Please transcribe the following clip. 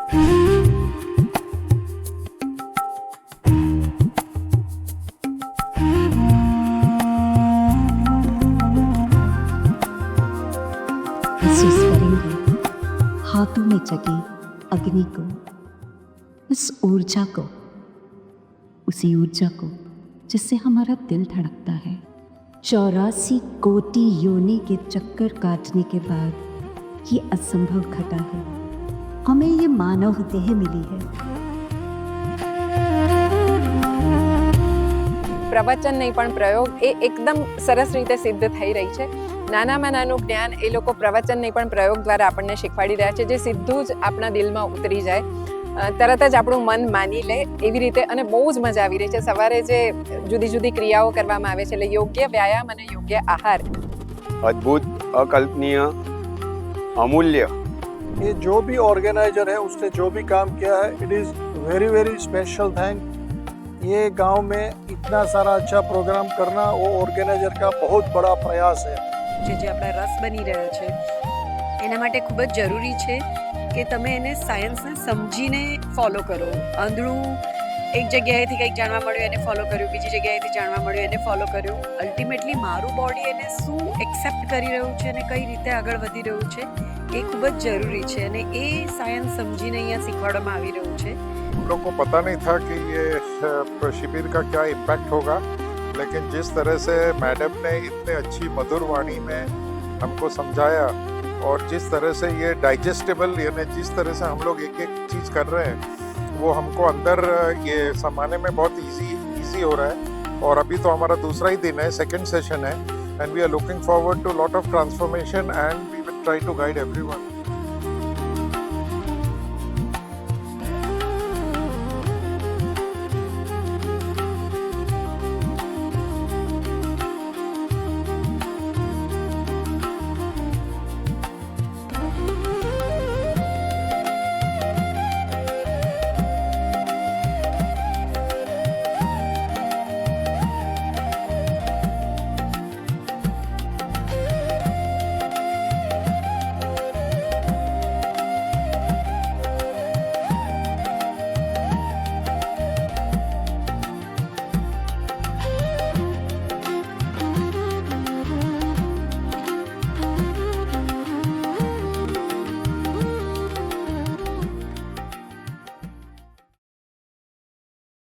महसूस करेंगे हाथों में जगी अग्नि को, उस ऊर्जा को, उसी ऊर्जा को जिससे हमारा दिल धड़कता है। 84 कोटि योनि के चक्कर काटने के बाद ये असंभव घटा है। हमें ये मानव देह मिली है। પ્રવચન નહીં પણ પ્રયોગ એ એકદમ સરસ રીતે સિદ્ધ થઈ રહી છે. નાનામાં નાનું જ્ઞાન એ લોકો પ્રવચન નહીં પણ પ્રયોગ દ્વારા આપણને શીખવાડી રહ્યા છે, જે સીધું જ આપણા દિલમાં ઉતરી જાય, તરત જ આપણું મન માની લે એવી રીતે. અને બહુ જ મજા આવી રહી છે. સવારે જે જુદી જુદી ક્રિયાઓ કરવામાં આવે છે, એટલે યોગ્ય વ્યાયામ અને યોગ્ય આહાર अद्भुत, अकल्पनीय, अमूल्य। ये जो भी ऑर्गेनाइजर है उसने जो भी काम किया है, it is very very special thank. ये गांव में इतना सारा अच्छा प्रोग्राम करना वो ऑर्गेनाइजर का बहुत बड़ा प्रयास है। જે આપણા રસ બની રહ્યો છે એના માટે ખૂબ જ જરૂરી છે કે તમે એને સાયન્સને સમજીને ફોલો કરો. આંધળું એક જગ્યાએથી કંઈક જાણવા મળ્યું એને ફોલો કર્યું, બીજી જગ્યાએથી જાણવા મળ્યું એને ફોલો કર્યું. અલ્ટિમેટલી મારું બોડી એને શું એક્સેપ્ટ કરી રહ્યું છે અને કઈ રીતે આગળ વધી રહ્યું છે એ ખૂબ જ જરૂરી છે, અને એ સાયન્સ સમજીને અહીંયા શીખવાડવામાં આવી રહ્યું છે. हम लोग को पता नहीं था कि ये शिविर का क्या इम्पैक्ट होगा, लेकिन जिस तरह से मैडम ने इतने अच्छी मधुर वाणी में हमको समझाया और जिस तरह से ये डाइजेस्टेबल, यानी जिस तरह से हम लोग एक एक चीज़ कर रहे हैं वो हमको अंदर ये समाने में बहुत इजी हो रहा है. और अभी तो हमारा दूसरा ही दिन है, सेकंड सेशन है, and we are looking forward to lot of transformation and we will try to guide everyone.